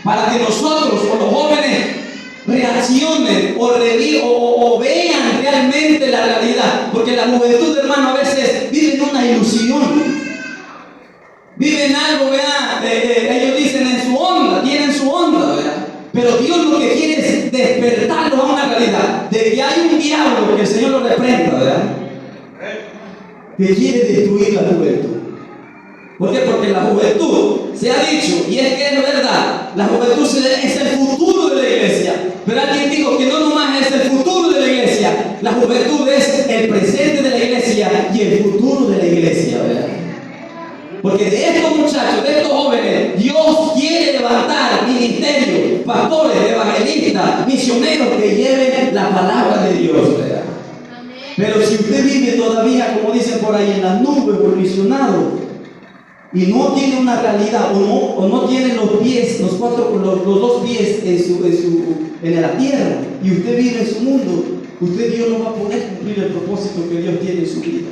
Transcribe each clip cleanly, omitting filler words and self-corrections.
para que nosotros, o los jóvenes, reaccionen o vean realmente la realidad. Porque la juventud, hermano, a veces vive en una ilusión. Viven algo, ¿verdad? Ellos dicen en su onda, tienen su onda, ¿verdad? Pero Dios lo que quiere es despertarlos a una realidad de que hay un diablo, que el Señor lo reprenda, ¿verdad? Que quiere destruir la juventud. ¿Por qué? Porque la juventud, se ha dicho, y es que es verdad, la juventud es el futuro de la iglesia. Pero alguien dijo que no nomás es el futuro de la iglesia, la juventud es el presente de la iglesia y el futuro de la iglesia, ¿verdad? Porque de estos muchachos, de estos jóvenes, Dios quiere levantar ministerios, pastores, evangelistas, misioneros que lleven la palabra de Dios, ¿verdad? Pero si usted vive todavía, como dicen por ahí, en las nubes, evolucionado, y no tiene una realidad, o no tiene los pies, los dos pies en la tierra, y usted vive en su mundo, Dios no va a poder cumplir el propósito que Dios tiene en su vida.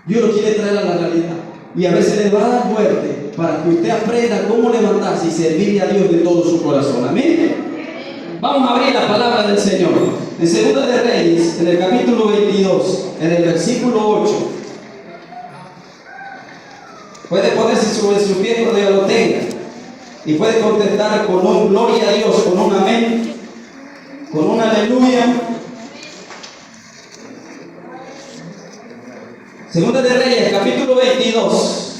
Dios lo quiere traer a la realidad. Y a veces le va a dar fuerte para que usted aprenda cómo levantarse y servirle a Dios de todo su corazón. Amén. Vamos a abrir la palabra del Señor. En Segunda de Reyes, en el capítulo 22, en el versículo 8. Puede ponerse sobre su pie cuando ya lo tenga. Y puede contestar con un gloria a Dios, con un amén, con un aleluya. Segunda de Reyes, capítulo 22,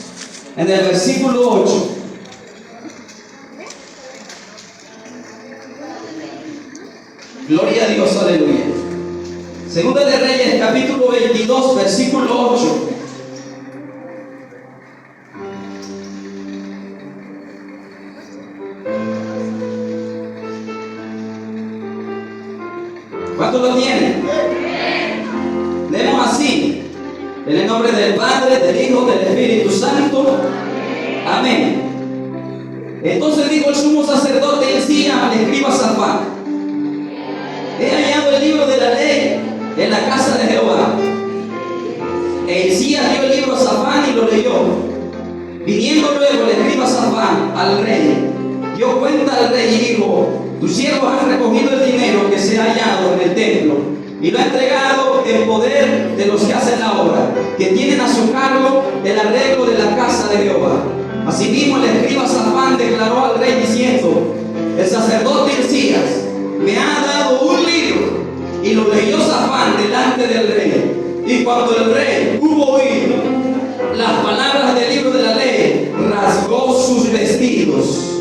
en el versículo 8. Gloria a Dios, aleluya. Segunda de Reyes, capítulo 22, versículo 8. ¿Cuántos lo tienen? Leemos así. En el nombre del Padre, del Hijo, del Espíritu Santo. Amén. Entonces dijo el sumo sacerdote Hilcías al escriba Safán: he hallado el libro de la ley en la casa de Jehová. E Hilcías dio el libro a Safán y lo leyó. Viniendo luego el escriba Safán al rey, dio cuenta al rey y dijo: tus siervos han recogido el dinero que se ha hallado en el templo y lo ha entregado en poder de los que hacen la obra, que tienen a su cargo el arreglo de la casa de Jehová. Asimismo el escriba Safán declaró al rey diciendo: el sacerdote Hilcías me ha dado un libro. Y lo leyó Safán delante del rey. Y cuando el rey hubo oído las palabras del libro de la ley, rasgó sus vestidos.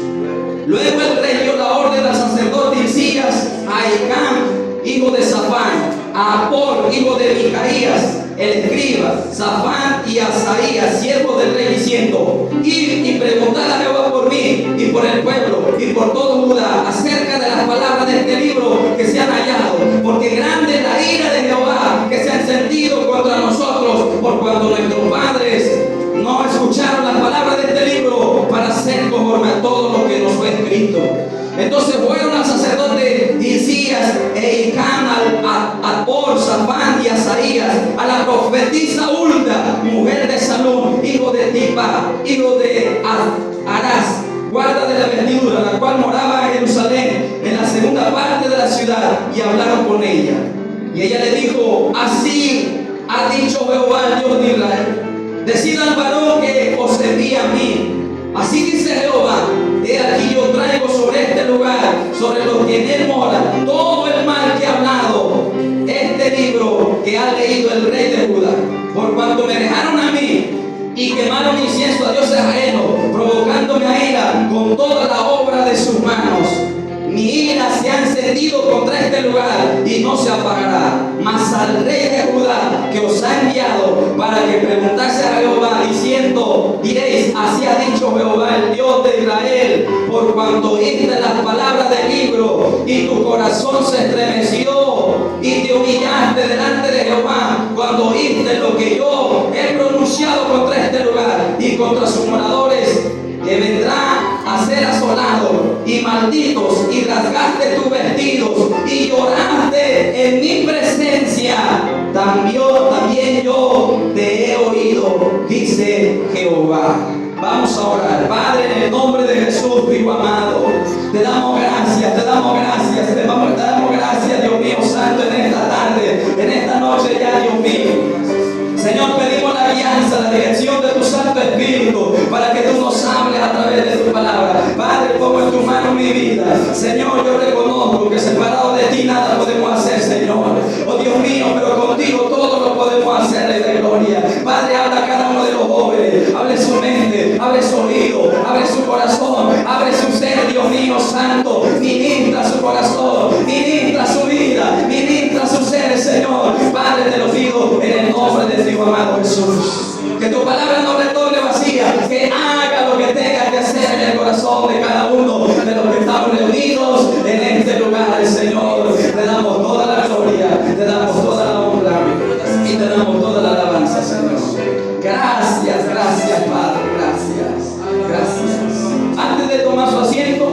Luego el rey dio la orden al sacerdote Hilcías, a Ahicam, hijo de Safán, a Apor, hijo de Micaías, el escriba, Safán y Asaías, siervos del rey, diciendo: id y preguntad a Jehová por mí y por el pueblo y por todo Judá acerca de las palabras de este libro que se han hallado, porque grande es la ira de Jehová que se ha encendido contra nosotros, por cuanto nuestros padres no escucharon las palabras de este libro para hacer conforme a todo lo que nos fue escrito. Entonces fueron al sacerdote Hilcías e Ahicam, a Apor, Safán y Asaías, a la profetisa Hulda, mujer de Salum, hijo de Tipa, hijo de Arás, guarda de la vestidura, la cual moraba en Jerusalén, en la segunda parte de la ciudad, y hablaron con ella. Y ella le dijo: así ha dicho Jehová, el Dios de Israel: decid al varón que os envía a mí. Así dice Jehová: he aquí yo traigo sobre este lugar, sobre los que en él moran, todo el mal que ha hablado este libro que ha leído el rey de Judá, por cuanto me dejaron a mí y quemaron incienso a dioses ajenos, provocándome a ira con toda la obra de sus manos. Mi ira se ha encendido contra este lugar y no se apagará. Mas al rey de Judá que os ha enviado para que preguntase a Jehová, diciendo: diréis, así ha dicho Jehová, el Dios de Israel, por cuanto oíste las palabras del libro y tu corazón se estremeció y te humillaste delante de Jehová cuando oíste lo que yo he pronunciado contra este lugar y contra sus moradores, que vendrá a ser asolado y malditos, y rasgaste tus vestidos y lloraste en mi presencia, también yo te he oído, dice Jehová. Vamos a orar. Padre, en el nombre de Jesús, Hijo amado, te damos gracias, te damos gracias, te damos gracias, Dios mío santo, en esta tarde, en esta noche ya, Dios mío. Señor, pedimos la alianza, la dirección de tu Santo Espíritu, para que tú nos hables a través de tu palabra. Padre, pongo en tu mano mi vida. Señor, yo reconozco que separado de ti nada podemos hacer, Señor. Oh Dios mío, pero contigo todo lo podemos hacer, Rey de gloria. Padre, habla a cada uno de los jóvenes, abre su mente, abre su oído, abre su corazón, abre su ser, Dios mío santo. Ministra su corazón, ministra su vida, ministra su ser, Señor. Padre, te lo pido en el nombre de Dios amado Jesús. Que tu palabra no retorne vacía, que haga lo que tenga que hacer en el corazón de cada uno de los que estamos reunidos en este lugar, Señor. Te damos toda la gloria, te damos toda la honra y te damos toda la alabanza, Señor. Gracias, gracias, Padre, gracias, gracias. Antes de tomar su asiento,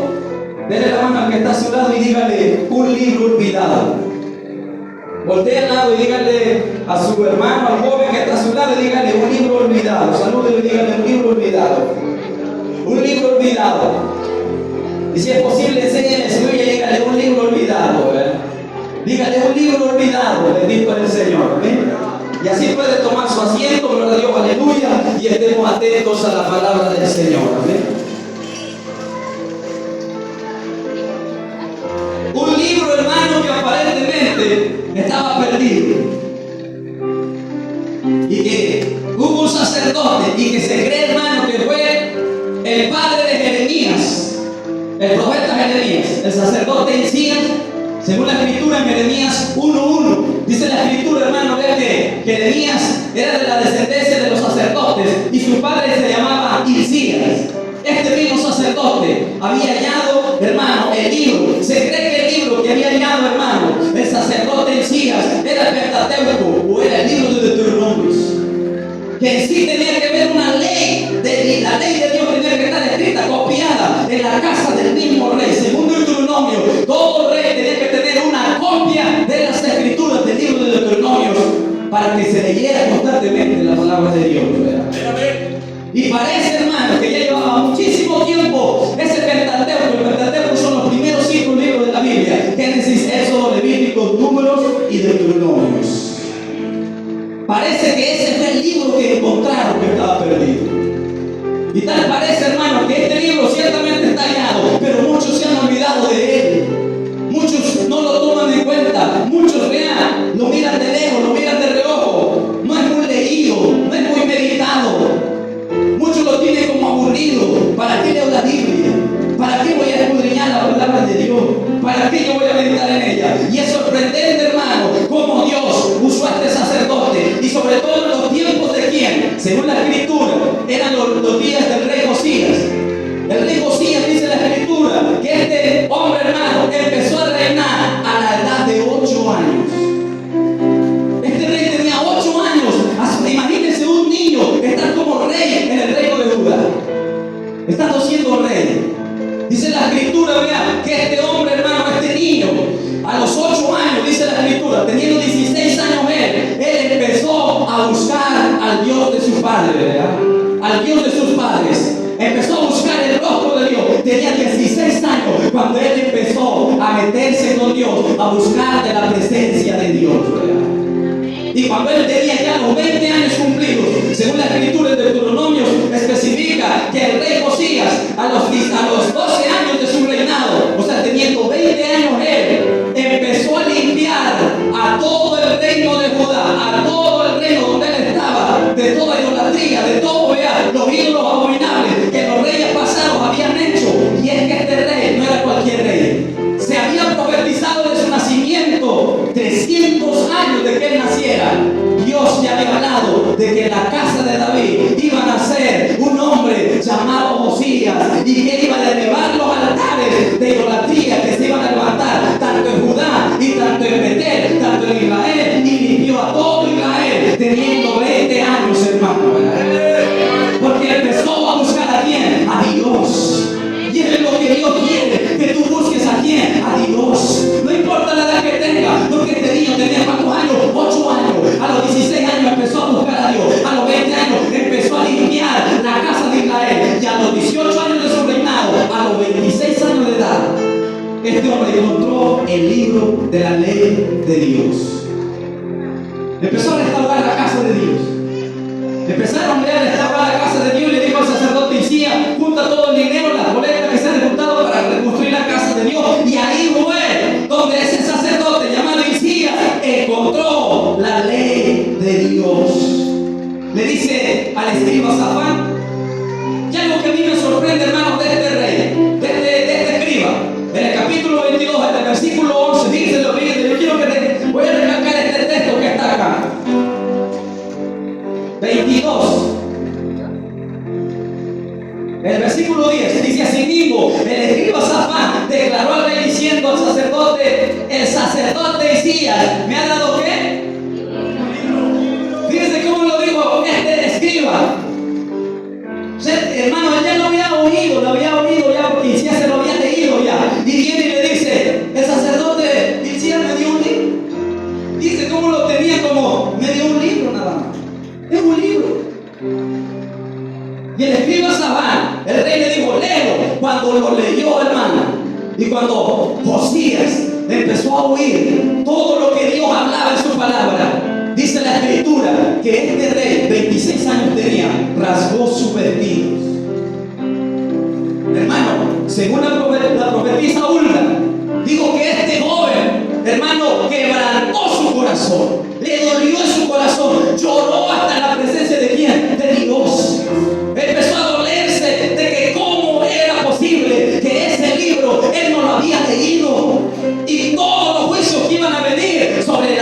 denle la mano al que está a su lado y dígale: un libro olvidado. Voltea al lado y dígale a su hermano, al joven que está a su lado, y dígale: un libro olvidado. Salúdelo y dígale: un libro olvidado. Un libro olvidado. Y si es posible, enséñale a su hija y dígale: un libro olvidado. Dígale: un libro olvidado. Bendito es el Señor. ¿Amén? Y así puede tomar su asiento, gloria a Dios, aleluya. Y estemos atentos a la palabra del Señor. Amén. Un libro, hermano, que aparentemente estaba perdido, y que hubo un sacerdote, y que se cree, hermano, que fue el padre de Jeremías, el profeta Jeremías, el sacerdote Hilcías, según la escritura en Jeremías 1:1. Dice la escritura, hermano, vea que Jeremías era de la descendencia de los sacerdotes y su padre se llamaba Hilcías. Este mismo sacerdote había hallado, hermano, el libro. Se cree que el libro que había hallado, hermano, el sacerdote Hilcías, era el Pentateuco, o era el libro de Deuteronomios, que en sí tenía que ver una ley, la ley de Dios tenía que estar escrita, copiada en la casa del mismo rey. Según Deuteronomio, todo rey tenía que tener una copia de las escrituras del libro de Deuteronomios para que se leyera constantemente la palabra de Dios, ¿verdad? Y parece, hermano, que ya llevaba muchísimo tiempo ese Pentateuco. El Pentateuco son los primeros 5 libros de la Biblia: Génesis, Éxodo, Levíticos, Números y Deuteronomios. Parece que ese fue el libro que encontraron que estaba perdido. Y tal parece, hermano, que este libro ciertamente está hallado, pero muchos se han olvidado de él. Muchos no lo toman en cuenta. Muchos, vean, lo miran de lejos, lo miran de reojo. No es muy leído, no es muy meditado. Muchos lo tienen como aburrido. ¿Para qué leo la Biblia? ¿Para qué voy a escudriñar la palabra de Dios? ¿Para qué yo voy a meditar en ella? Y es sorprendente, hermano, cómo Dios usó a este sacerdote, y sobre todo en los tiempos de quién, según la escritura, eran los días del rey Josías. El rey Josías, dice la escritura, que este hombre, hermano, empezó a reinar a la edad de 8 años. Este rey tenía 8 años. Imagínense un niño estar como rey en el reino de Judá, estando siendo rey. Dice la escritura, vea, que este hombre, hermano, este niño, a los 8 años, dice la escritura, teniendo 16 años él empezó a buscar al Dios de su padre, ¿verdad? Al Dios de sus padres. Empezó a buscar el rostro de Dios. Tenía 16 años cuando él empezó a meterse con Dios, a buscar de la presencia de Dios, ¿verdad? Y cuando él tenía ya los 20 años cumplidos, según la escritura de Deuteronomio, especifica que el rey Josías, a los 12 años de su reinado, o sea, teniendo 20 años él, empezó a limpiar a todo el reino de Judá, a todo el reino donde él estaba, de toda idolatría, de todo, vea, los ídolos abominables que los reyes pasados habían hecho. Y es que este rey no era cualquier rey. Se había profetizado de su nacimiento 300 años de que él naciera. Dios ya había hablado de que en la casa de David iba a nacer un hombre llamado Josías, y que él iba a derribar los altares de idolatría que se iban a levantar tanto en Judá y tanto en Betel, tanto en Israel, y limpió a todo Israel teniendo 20 años, hermano. Porque empezó a buscar a quién, a Dios. Y es lo que Dios quiere, que tú busques a quién, a Dios. No importa la edad que tenga, porque este niño tenía ¿cuántos años? 8 años. A los 16 años empezó a buscar a Dios. A los 20 años empezó a limpiar la casa de Israel. empezó a restaurar la casa de Dios. Empezaron a restaurar la casa de Dios y le dijo al sacerdote Hilcías: junta todo el dinero, las colectas que se han juntado para reconstruir la casa de Dios. Y ahí fue donde ese sacerdote llamado Hilcías encontró la ley de Dios. Le dice al escriba Safán, y algo que a mí me sorprende, hermanos, de este rey, de este escriba, en el capítulo 22, en el versículo 11, dice lo siguiente. Yo quiero que voy a recalcar este texto que está acá. 22. El versículo 10 dice: asimismo, el escriba Safán declaró al rey diciendo al sacerdote, el sacerdote Hilcías, ¿me ha dado qué? Fíjense cómo lo dijo este escriba. Hermano, él ya lo había oído ya, porque Hilcías se lo había leído ya. Y viene y le dice: el sacerdote Hilcías me dio un libro. Dice cómo lo tenía, como me dio un libro nada más. Es un libro. Y el escriba Safán, el rey le dijo: léelo. Cuando lo leyó, hermano, y cuando Josías empezó a oír todo lo que Dios hablaba en su palabra, dice la escritura que este rey, 26 años tenía, rasgó sus vestidos. Hermano, según la profetisa Hulda, dijo que este joven, hermano, quebrantó su corazón, le dolió en su corazón, lloró hasta en la presencia de ¿quién? De Dios. Empezó a dolerse de que cómo era posible que ese libro él no lo había leído, y todos los juicios que iban a venir sobre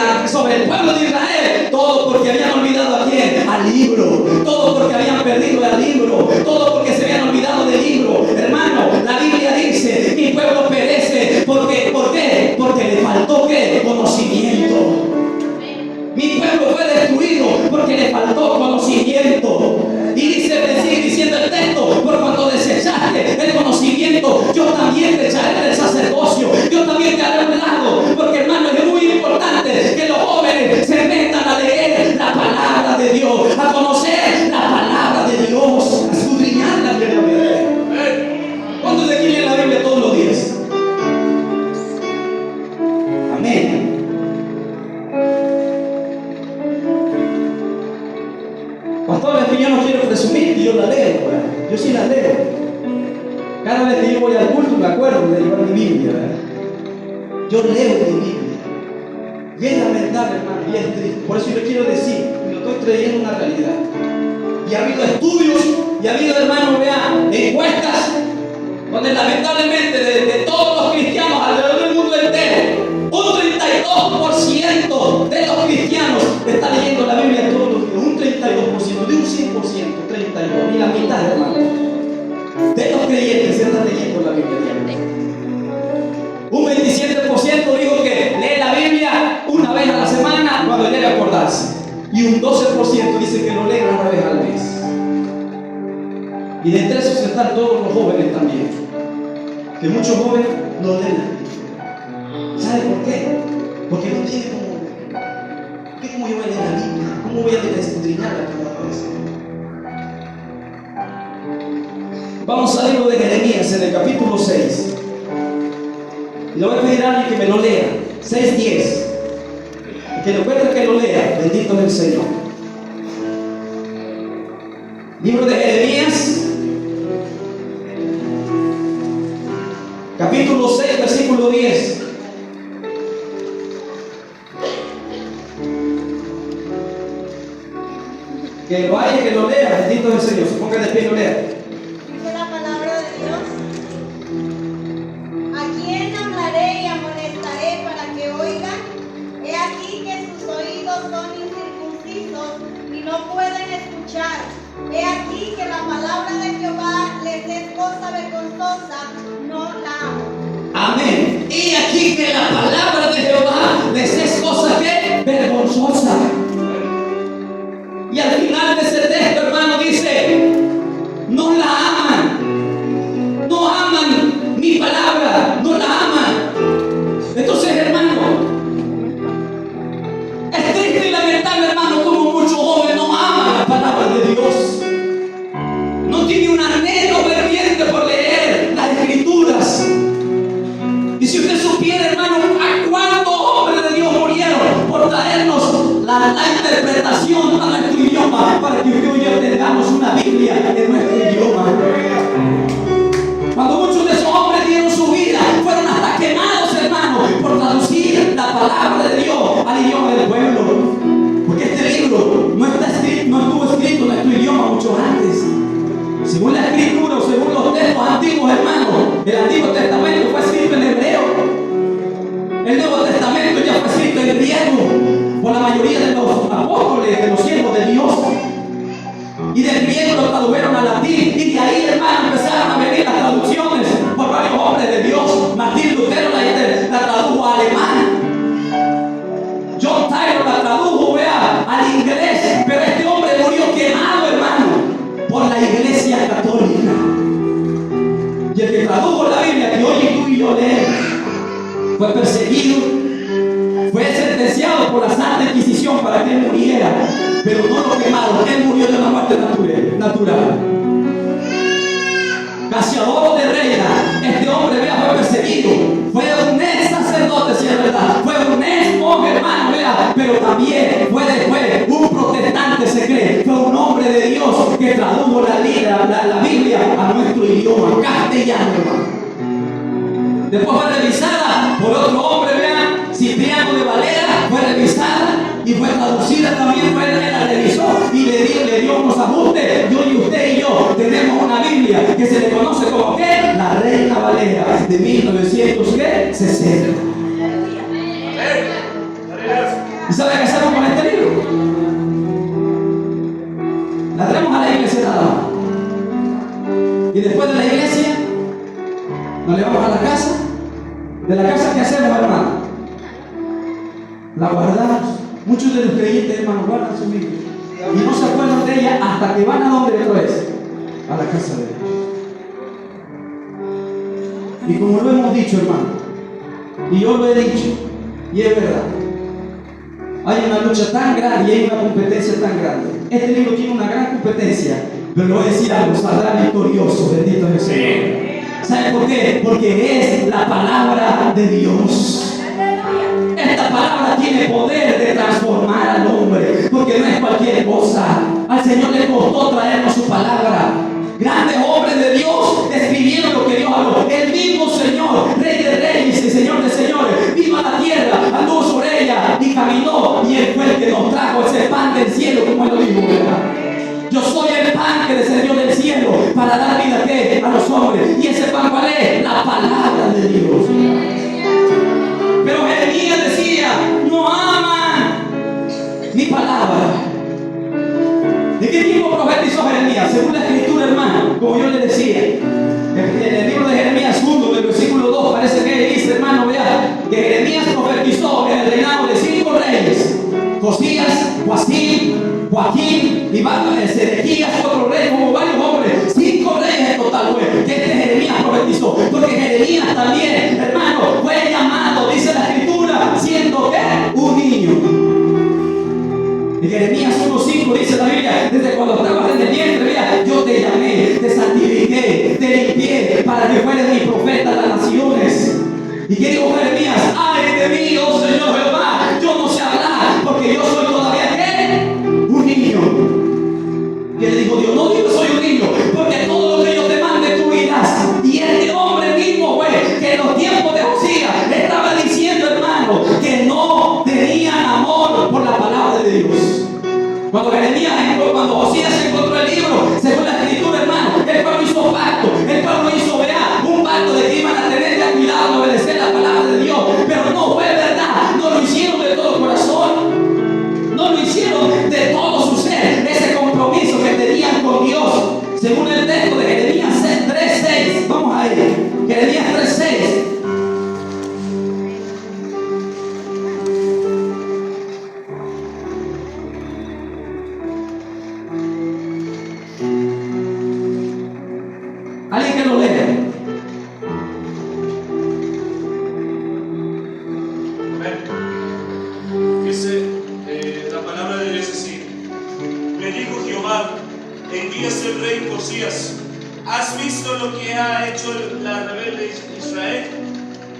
el pueblo de Israel, todo porque habían olvidado a quién, al libro, todo porque habían perdido el libro, todo porque se habían olvidado del libro. Hermano, la Biblia dice: mi pueblo perece ¿por qué? Porque le faltó ¿qué? Conocimiento. Mi pueblo fue destruido porque le faltó conocimiento. Y dice, sigue diciendo el texto: por cuanto desechaste el conocimiento, yo también te echaré del sacerdocio, yo también te haré a un lado. Porque, hermano, es muy importante que los jóvenes se metan a leer la palabra de Dios, a conocer la palabra de Dios, a escudriñar la Biblia. ¿Cuántos de aquí leen la Biblia todos los días? Amén. Pastor, es que yo no quiero presumir que yo la leo, ¿verdad? Yo sí la leo. Cada vez que yo voy al culto me acuerdo de llevar mi Biblia, ¿verdad? Yo leo mi Biblia. Y es lamentable, hermano, y es triste. Por eso yo quiero decir, y lo estoy trayendo una realidad. Y ha habido estudios, y ha habido, hermano, vean, encuestas, donde lamentablemente de todos los cristianos alrededor del mundo entero, un 32% de los cristianos está leyendo la Biblia todos los días. Un 32%, de un 100%, 32%, y la mitad, hermano, de los creyentes están leyendo la Biblia diariamente. Un 27% dijo que lee la Biblia una vez a la semana cuando llega a acordarse. Y un 12% dice que lo lee una vez al mes. Y de entre esos están todos los jóvenes también. Que muchos jóvenes no leen la Biblia. ¿Sabe por qué? Porque no tiene ¿cómo yo voy a leer la Biblia? ¿Cómo voy a escudriñar la palabra de Dios? Vamos al libro de Jeremías en el capítulo 6. Y le voy a pedir a alguien que me lo lea. 6:10. Que le cuente que lo lea. Bendito es el Señor. Libro de Jeremías, capítulo 6, versículo 10. Que lo haya, que lo lea. Bendito es el Señor. Se ponga de pie y lo lea. Dice la palabra de Dios: ¿a quién hablaré y amonestaré para que oigan? He aquí que sus oídos son incircuncisos y no pueden escuchar. He aquí que la palabra de Jehová les es cosa vergonzosa, no la amo. Amén. He aquí que la palabra de Jehová les es cosa que vergonzosa. Y al final de ese texto, hermano, dice: no la aman, no aman mi palabra, no la aman. Entonces, hermano, es triste y lamentable, hermano, como muchos jóvenes no aman la palabra de Dios. No tiene un anhelo ferviente por leer las escrituras. Y si usted supiera, hermano, a cuántos hombres de Dios murieron por traernos la interpretación a nuestro idioma para que usted y yo tengamos una Biblia en nuestro idioma. Cuando muchos de esos hombres dieron su vida, fueron hasta quemados, hermanos, por traducir la palabra de Dios al idioma del pueblo. Porque este libro no estuvo escrito en nuestro idioma mucho antes. Según la escritura, según los textos antiguos, hermanos, el Antiguo Testamento fue escrito en hebreo. El Nuevo Testamento ya fue escrito en griego por la mayoría de los apóstoles, de los siervos de Dios. Y del griego lo tradujeron al latín. Y de ahí, hermano, empezaron a venir las traducciones por varios hombres de Dios. Martín Lutero la tradujo al alemán. John Tyler la tradujo, vea, al inglés. Pero este hombre murió quemado, hermano, por la Iglesia Católica. Y el que tradujo la Biblia que hoy tú y yo leemos fue perseguido, fue sentenciado por la Santa Inquisición para que él muriera, pero no lo quemaron. Él murió de una muerte natural. Casiodoro de Reina, este hombre, vea, fue perseguido, fue un ex sacerdote, si es verdad, fue un ex monje, hermano, vea, pero también fue después un protestante, se cree, fue un hombre de Dios que tradujo la Biblia a nuestro idioma castellano, hermano. Después fue revisada por otro hombre, vean, Cipriano de Valera, fue revisada y fue traducida también, él la revisó y le dio unos ajustes. Yo y usted y yo tenemos una Biblia que se le conoce como ¿qué? La Reina Valera de 1960. ¿Y sabe qué hacemos con este libro? La traemos a la iglesia nada más. Y después de la iglesia nos llevamos a la casa. De la casa, ¿qué hacemos, hermano? La guardamos. Muchos de los creyentes, hermanos, guardan su Biblia y no se acuerdan de ella hasta que van a donde otra vez, a la casa de Dios. Y como lo hemos dicho, hermano, y yo lo he dicho, y es verdad, hay una lucha tan grande y hay una competencia tan grande. Este libro tiene una gran competencia, pero le voy a decir algo, saldrá victorioso, bendito es el Señor. ¿Sabe por qué? Porque es la palabra de Dios. Esta palabra tiene poder de transformar al hombre, porque no es cualquier cosa. Al Señor le costó traernos su palabra. Grandes hombres de Dios escribieron lo que Dios habló. El mismo Señor, Rey de Reyes y Señor de Señores, vino a la tierra, anduvo sobre ella y caminó. Y Él fue el que nos trajo ese pan del cielo, como Él lo dijo, ¿verdad? Yo soy el pan que descendió del cielo para dar vida a los hombres. ¿Y ese pan cuál es? La palabra de Dios. Pero Jeremías decía, no aman mi palabra. ¿De qué tiempo profetizó Jeremías? Según la escritura, hermano, como yo le decía, en el libro de Jeremías 1, del versículo 2, parece que dice, hermano, vea, que Jeremías profetizó en el reinado de 5 reyes: Josías, Joaquín y Sedequías, otro rey, como varios hombres, 5 reyes en total fue que este Jeremías profetizó. Porque Jeremías también, hermano, fue llamado, dice la escritura, siendo ¿qué? Un niño. En Jeremías 1:5 dice la Biblia, desde cuando estabas en el vientre, mira, yo te llamé, te santifiqué, te limpié para que fueras mi profeta a las naciones. ¿Y qué dijo Jeremías? Ay de mí, oh Señor Jehová, yo no sé hablar, porque yo soy todavía ¿qué? Un niño. ¿Qué le dijo Dios? No digo soy un niño, porque todo lo que yo te mande tú irás. Y este hombre mismo, güey, que en los tiempos de Josías estaba diciendo, hermano, que no tenían amor por la palabra de Dios. Cuando Josías encontró el libro, según la escritura, hermano, el pueblo hizo pacto, el pueblo hizo, vea, un pacto de que iban a tener ya cuidado de obedecer la palabra de Dios, pero no fue verdad, no lo hicieron de todo corazón, no lo hicieron de todo su ser, ese compromiso que tenían con Dios, según el texto de Jeremías 3:6, vamos a ir, Jeremías 3:6. Alguien que lo lea. Dice la palabra de Dios así: me dijo Jehová, en días del rey Josías, ¿has visto lo que ha hecho la rebelde Israel?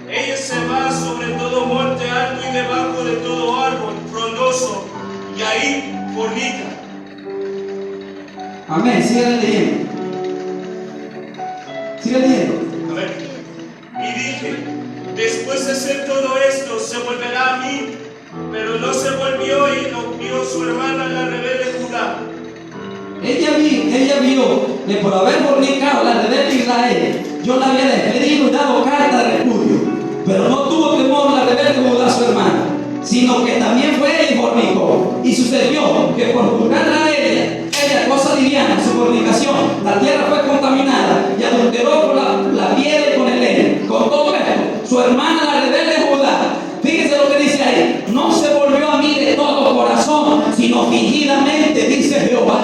Ella se va sobre todo monte alto y debajo de todo árbol frondoso, y ahí fornica. Amén. Sigue leyendo. Sigue leyendo. Amén. Y dije, después de hacer todo esto, se volverá a mí, pero no se volvió y lo vio su hermana la rebelde Judá. Ella vio que por haber fornicado la rebelde Israel, yo la había despedido y dado carta de repudio. Pero no tuvo temor la rebelde Judá, su hermana, sino que también fue ella y fornicó. Y sucedió que por juzgarla a ella cosa liviana, su fornicación, la tierra fue contaminada y adulteró con la piedra y con el leño. Con todo esto, su hermana la rebelde Judá, fíjese lo que dice ahí, no se volvió a mí de todo corazón, sino fingidamente, dice Jehová.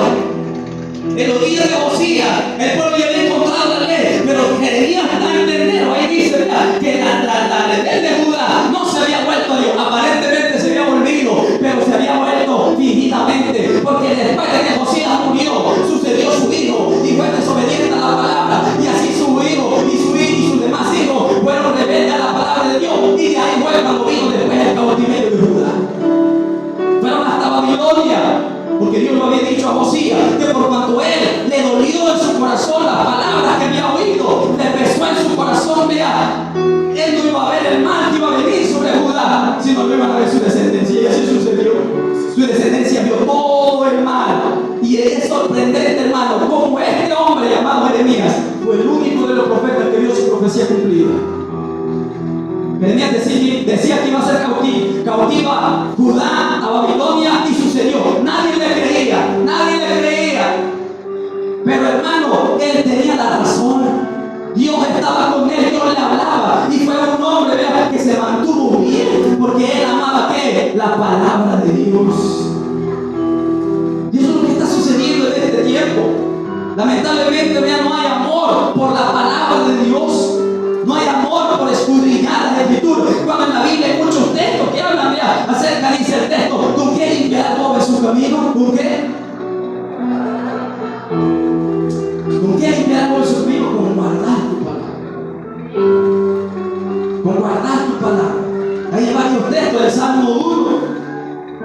En los días de Josías, el pueblo ya había encontrado la ley, pero querían dar entender, ahí dice, ¿verdad?, que la rebelde Judá no se había vuelto a Dios, aparentemente se había volvido, pero se había vuelto fingidamente, porque después de que Josías murió, sucedió su hijo y fue desobediente a la palabra, y así su hijo y sus demás hijos fueron rebeldes a la palabra de Dios, y de ahí fue cuando vino después el cautiverio de Judá. Fueron hasta Babilonia. Porque Dios lo había dicho a Josías que por cuanto él le dolió en su corazón las palabras que había oído, le pesó en su corazón, vea, él no iba a ver el mal que iba a venir sobre Judá, sino que iban a ver su descendencia. Y así sucedió. Su descendencia vio todo el mal. Y es sorprendente, hermano, como este hombre llamado Jeremías fue el único de los profetas que vio su profecía cumplida. Jeremías decía que iba a ser cautiva Judá a Babilonia, y sucedió. Nadie le creía. Pero hermano, él tenía la razón. Dios estaba con él, Dios le hablaba, y fue un hombre, vea, que se mantuvo bien, porque él amaba ¿qué? La palabra de Dios. Y eso es lo que está sucediendo en este tiempo. Lamentablemente, vea, no hay amor por la palabra de Dios. No hay amor por escudriñar las escrituras. Cuando en la Biblia hay muchos textos que hablan, vea, acerca, dice el texto, ¿con qué limpiará el joven su camino? ¿Con qué? ¿Con qué limpiará el joven su camino? Con guardar tu palabra. Con guardar tu palabra. Hay varios textos del Salmo 1.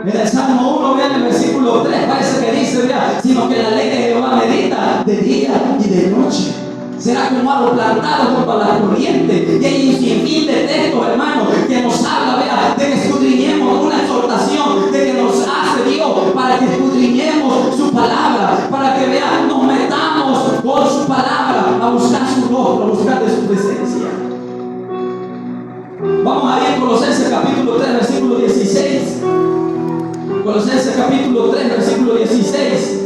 En el Salmo 1, vean el versículo 3, parece que dice, vea, sino que la ley de Jehová medita de día y de noche. Será como algo plantado junto a la corriente. Y hay un sinfín de textos, hermanos, que nos habla, vea, de que escudriñemos, una exhortación de que nos hace Dios para que escudriñemos su palabra, para que, vea, nos metamos por su palabra a buscar su rostro, a buscar de su presencia. Vamos a ir a Colosenses capítulo 3, versículo 16. Colosenses capítulo 3, versículo 16.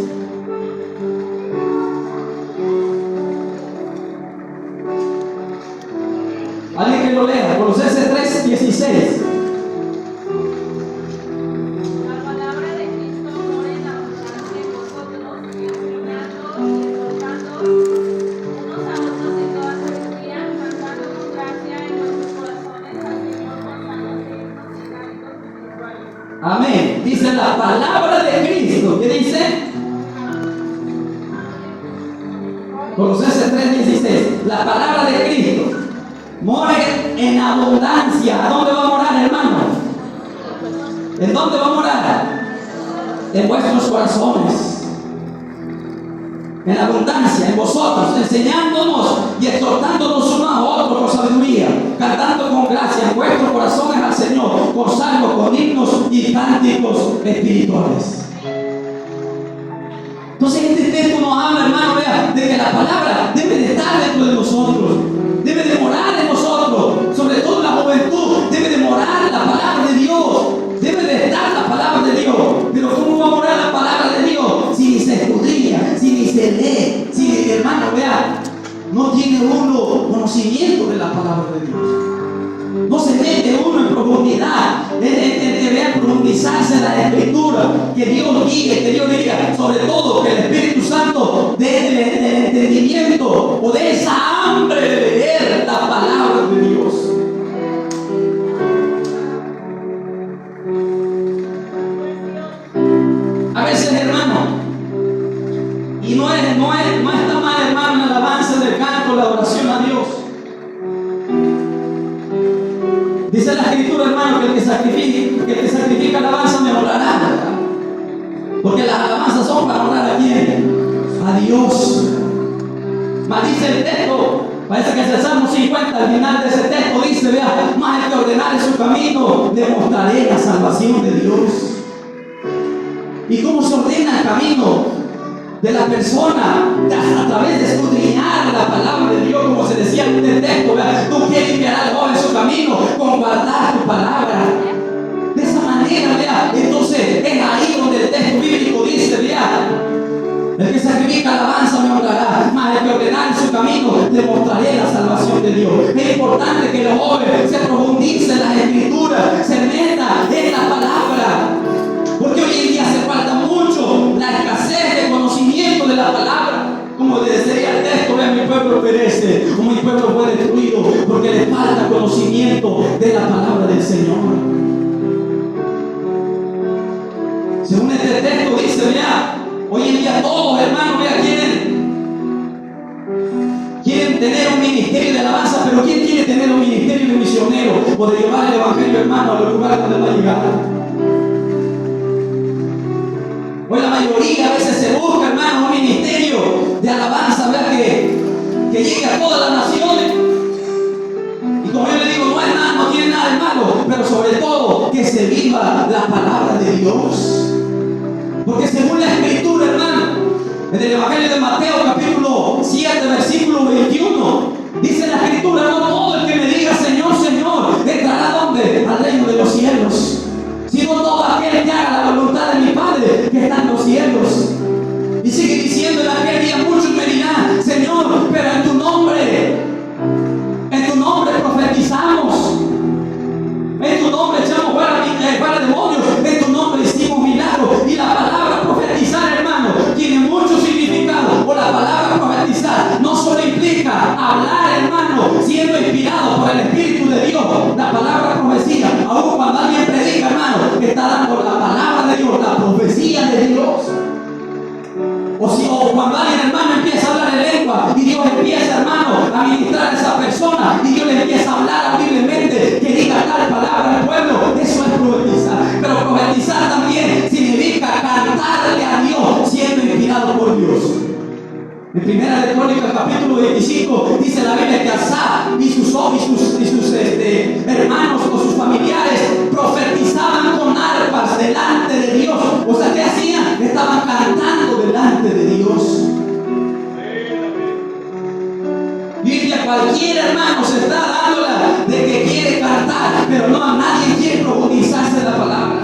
Alguien que lo lea, Colosenses 3, 16. La palabra de Cristo mora en abundancia en vosotros, enseñando y exhortando unos a otros en toda sabiduría, cantando con gracia en nuestros corazones al Señor con salmos, himnos y cánticos espirituales. Amén. Dice la palabra de Cristo. ¿Qué dice? Colosenses 3, 16. La palabra de Cristo mora en abundancia. ¿A dónde va a morar, hermano? ¿En dónde va a morar? En vuestros corazones. En abundancia, en vosotros, enseñándonos y exhortándonos unos a otros con sabiduría, cantando con gracia en vuestros corazones al Señor, con salmos, con himnos y cánticos espirituales. Entonces este texto nos habla, hermano, vea, de que la palabra debe de estar dentro de nosotros, debe de morar en nosotros, sobre todo en la juventud, debe de morar la palabra de Dios, debe de estar la palabra de Dios. Pero ¿cómo va a morar la palabra de Dios si ni se escudriña, si ni se lee, si, hermano, vea, no tiene uno conocimiento de la palabra de Dios? No se mete uno en profundidad, en profundizarse en la escritura, que Dios guíe, que Dios diga, sobre todo que el Espíritu Santo dé el entendimiento o de esa hambre de leer la palabra de Dios. A veces, hermano, y no está mal, hermano, la alabanza del canto, la adoración a Dios. Dice la escritura, hermano, que el que sacrifica alabanza me honrará, ¿verdad? Porque las alabanzas son para honrar a quién? A Dios. Mas dice el texto, parece que es el Salmo 50, al final de ese texto dice, vea, más el que ordenare su camino, le mostraré la salvación de Dios. ¿Y cómo se ordena el camino de la persona? A través de escudriñar la palabra de Dios, como se decía en el texto, vea, tú quieres limpiar al joven su camino con guardar tu palabra. De esa manera, vea, entonces es ahí donde el texto bíblico dice, vea, el que sacrifica alabanza me honrará, mas el que ordenare su camino le mostraré la salvación de Dios. Es importante que los jóvenes se profundice en las escrituras, se meta en la palabra, porque hoy en día hace falta mucho la escasez de conocimiento de la palabra. Como le decía el texto, vea, mi pueblo perece, o mi pueblo fue destruido, porque le falta conocimiento de la palabra del Señor. Según este texto dice, vea, hoy en día todos, hermanos, vea, quieren tener un ministerio de alabanza, pero ¿quién quiere tener un ministerio de misionero o de llevar el evangelio, hermano, a los lugares donde va a llegar? Hoy la mayoría a veces se busca, hermano, un ministerio de alabanza, vea, que llegue a todas las naciones. Y como yo le digo, no es nada, no tiene nada de malo, pero sobre todo que se viva la palabra de Dios. Porque según la escritura, hermano, en el Evangelio de Mateo capítulo 7 versículo 21, dice la escritura, no todo el que me diga Señor, Señor, entrará ¿dónde? Al reino de los cielos, sino todo aquel que haga la voluntad de mi Padre que está en los cielos. Y sigue diciendo, en aquel día muchos me dirán, Señor, pero en tu nombre profetizamos, en tu nombre echamos fuera demonios, en tu nombre hicimos milagros. Y la palabra profetizar, hermano, tiene mucho significado. O la palabra profetizar no solo implica hablar, hermano, siendo inspirado por el Espíritu de Dios. La palabra profecía, aún cuando alguien predica, hermano, que está dando la palabra de Dios, la profecía de Dios. O cuando alguien, hermano, empieza a hablar en lengua y Dios empieza, hermano, a ministrar a esa persona y Dios le empieza a hablar audiblemente que diga tal palabra al pueblo, eso es profetizar. Pero profetizar también significa cantarle a Dios siendo inspirado por Dios. En Primera de Crónicas capítulo 25 dice la Biblia que Asaf y sus hermanos o sus familiares profetizaban con arpas delante de Dios. O sea, ¿qué hacían? Estaban cantando delante de Dios. Y a cualquier hermano se está dándola de que quiere cantar, pero no a nadie quiere profundizarse en la palabra.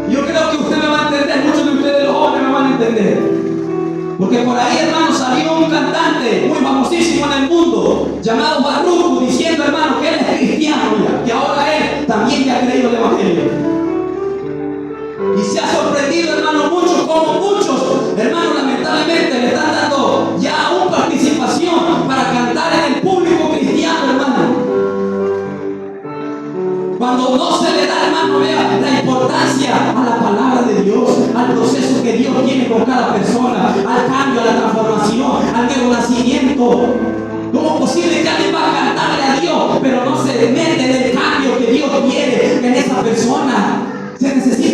Yo creo que usted me va a entender, muchos de ustedes los jóvenes me van a entender. Porque por ahí, hermano, salió un cantante muy famosísimo en el mundo llamado Barruco, diciendo, hermano, que él es cristiano ya, que ahora él también ya ha creído el evangelio. Y se ha sorprendido, hermano, mucho, como muchos, hermano, lamentablemente le están dando ya una participación para cantar en el público cristiano, hermano. Cuando no se le da, hermano, vea la importancia a la palabra de Dios, al proceso que Dios tiene con cada persona, al cambio, a la transformación, al nuevo nacimiento. ¿Cómo es posible que alguien va a cantarle a Dios, pero no se mete en el cambio que Dios quiere en esa persona? Se necesita